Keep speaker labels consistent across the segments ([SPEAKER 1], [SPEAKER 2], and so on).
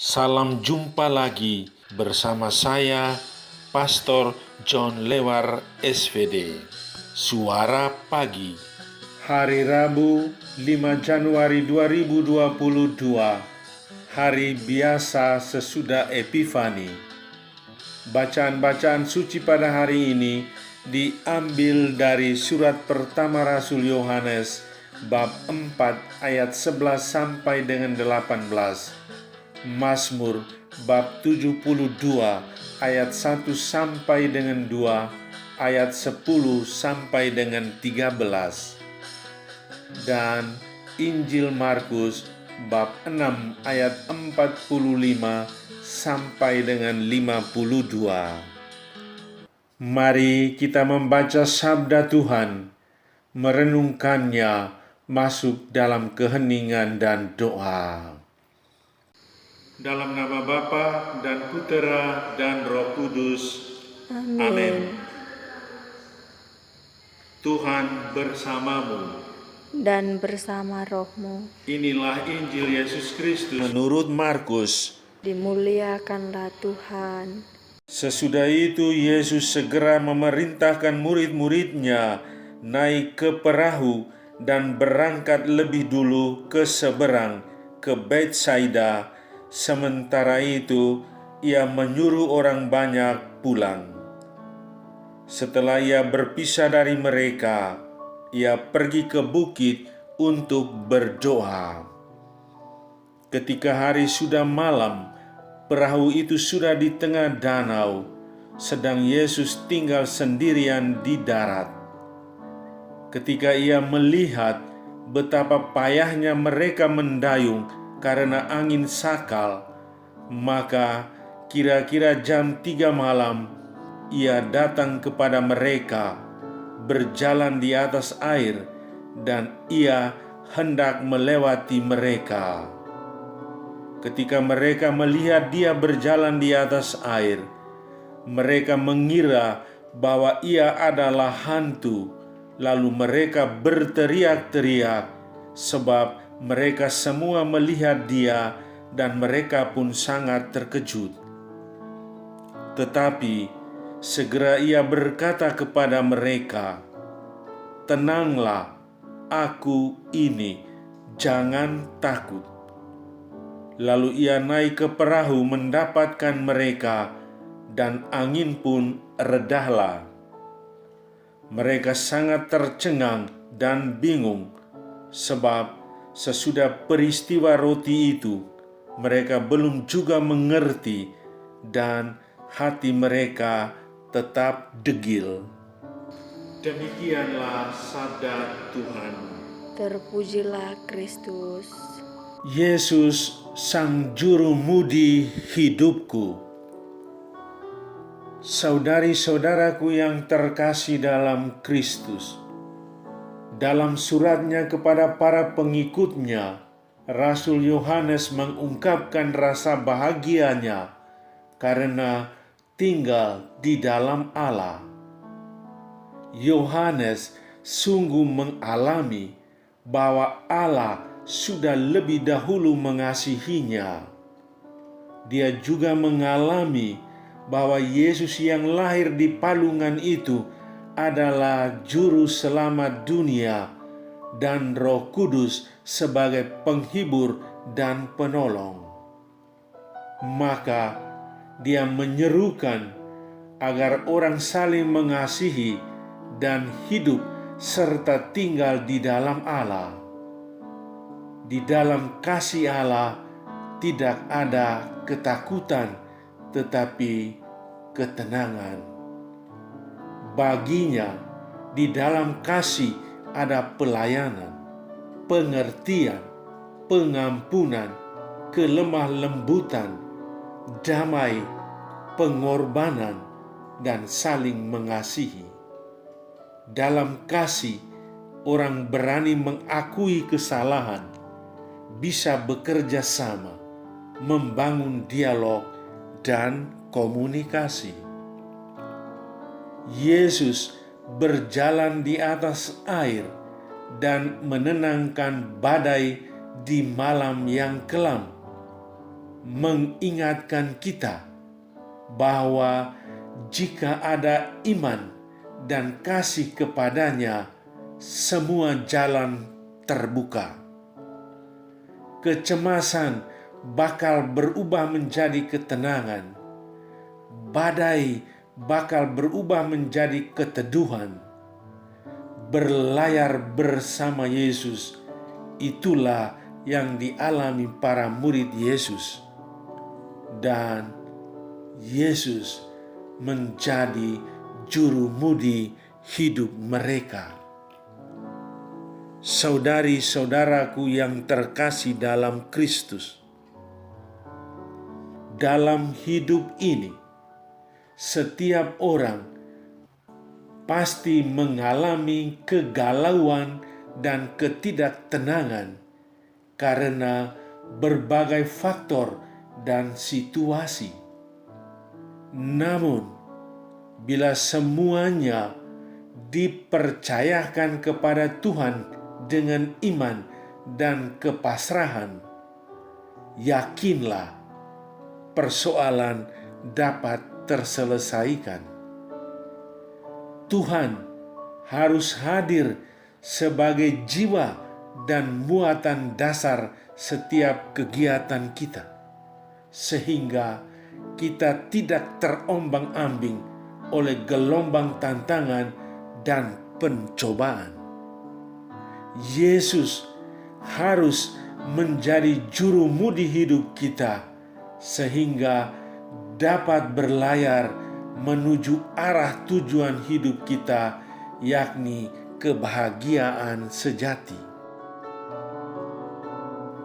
[SPEAKER 1] Salam jumpa lagi bersama saya, Pastor John Lewar SVD. Suara Pagi. Hari Rabu, 5 Januari 2022. Hari biasa sesudah Epifani. Bacaan-bacaan suci pada hari ini diambil dari surat pertama Rasul Yohanes bab 4 ayat 11 sampai dengan 18. Mazmur bab 72 ayat 1 sampai dengan 2, ayat 10 sampai dengan 13. Dan Injil Markus bab 6 ayat 45 sampai dengan 52. Mari kita membaca sabda Tuhan, merenungkannya, masuk dalam keheningan dan doa. Dalam nama Bapa dan Putera dan Roh Kudus. Amin. Tuhan bersamamu.
[SPEAKER 2] Dan bersama rohmu.
[SPEAKER 1] Inilah Injil Yesus Kristus menurut Markus.
[SPEAKER 2] Dimuliakanlah Tuhan.
[SPEAKER 1] Sesudah itu Yesus segera memerintahkan murid-muridnya naik ke perahu dan berangkat lebih dulu ke seberang, ke Betsaida. Sementara itu, ia menyuruh orang banyak pulang. Setelah ia berpisah dari mereka, ia pergi ke bukit untuk berdoa. Ketika hari sudah malam, perahu itu sudah di tengah danau, sedang Yesus tinggal sendirian di darat. Ketika ia melihat betapa payahnya mereka mendayung karena angin sakal, maka kira-kira jam 3 malam ia datang kepada mereka, berjalan di atas air, dan ia hendak melewati mereka. Ketika mereka melihat dia berjalan di atas air, mereka mengira bahwa ia adalah hantu, lalu mereka berteriak-teriak sebab mereka semua melihat dia dan mereka pun sangat terkejut. Tetapi segera ia berkata kepada mereka, "Tenanglah, aku ini, jangan takut." Lalu ia naik ke perahu mendapatkan mereka, dan angin pun redahlah. Mereka sangat tercengang dan bingung, sebab sesudah peristiwa roti itu, mereka belum juga mengerti dan hati mereka tetap degil. Demikianlah sabda Tuhan.
[SPEAKER 2] Terpujilah Kristus.
[SPEAKER 1] Yesus, Sang Jurumudi hidupku. Saudari-saudaraku yang terkasih dalam Kristus, dalam suratnya kepada para pengikutnya, Rasul Yohanes mengungkapkan rasa bahagianya karena tinggal di dalam Allah. Yohanes sungguh mengalami bahwa Allah sudah lebih dahulu mengasihinya. Dia juga mengalami bahwa Yesus yang lahir di palungan itu adalah juru selamat dunia dan Roh Kudus sebagai penghibur dan penolong. Maka dia menyerukan agar orang saling mengasihi dan hidup serta tinggal di dalam Allah. Di dalam kasih Allah tidak ada ketakutan, tetapi ketenangan. Baginya, di dalam kasih ada pelayanan, pengertian, pengampunan, kelemah lembutan, damai, pengorbanan, dan saling mengasihi. Dalam kasih, orang berani mengakui kesalahan, bisa bekerja sama, membangun dialog, dan komunikasi. Yesus berjalan di atas air dan menenangkan badai di malam yang kelam. mengingatkan kita bahwa jika ada iman dan kasih kepadanya, semua jalan terbuka. Kecemasan bakal berubah menjadi ketenangan. Badai bakal berubah menjadi keteduhan. Berlayar bersama Yesus, itulah yang dialami para murid Yesus. Dan Yesus menjadi jurumudi hidup mereka. Saudari-saudaraku yang terkasih dalam Kristus, dalam hidup ini, setiap orang pasti mengalami kegalauan dan ketidaktenangan karena berbagai faktor dan situasi. Namun, bila semuanya dipercayakan kepada Tuhan dengan iman dan kepasrahan, yakinlah persoalan dapat terselesaikan. Tuhan harus hadir sebagai jiwa dan muatan dasar setiap kegiatan kita, sehingga kita tidak terombang-ambing oleh gelombang tantangan dan pencobaan. Yesus harus menjadi jurumudi hidup kita, sehingga dapat berlayar menuju arah tujuan hidup kita, yakni kebahagiaan sejati.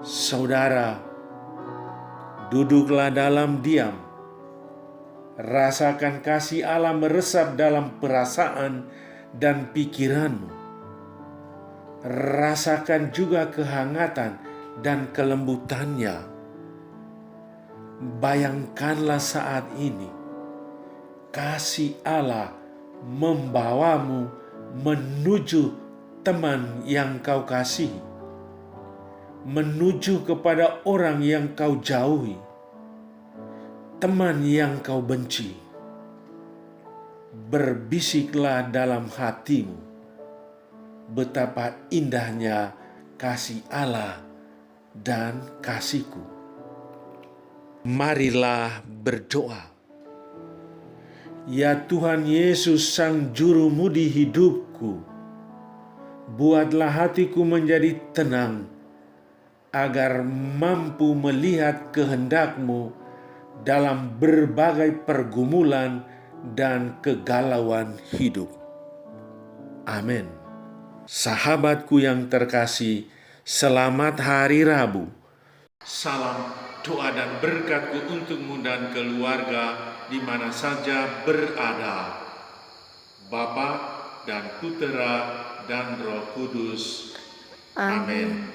[SPEAKER 1] Saudara, duduklah dalam diam. Rasakan kasih Allah meresap dalam perasaan dan pikiranmu. Rasakan juga kehangatan dan kelembutannya. Bayangkanlah saat ini kasih Allah membawamu menuju teman yang kau kasihi, menuju kepada orang yang kau jauhi, teman yang kau benci. Berbisiklah dalam hatimu, betapa indahnya kasih Allah dan kasih-Ku. Marilah berdoa. Ya Tuhan Yesus, Sang Jurumudi hidupku, buatlah hatiku menjadi tenang, agar mampu melihat kehendak-Mu dalam berbagai pergumulan dan kegalauan hidup. Amin. Sahabatku yang terkasih, selamat Hari Rabu. Salam doa dan berkat-Ku untukmu dan keluarga di mana saja berada. Bapa dan Putera dan Roh Kudus. Amin.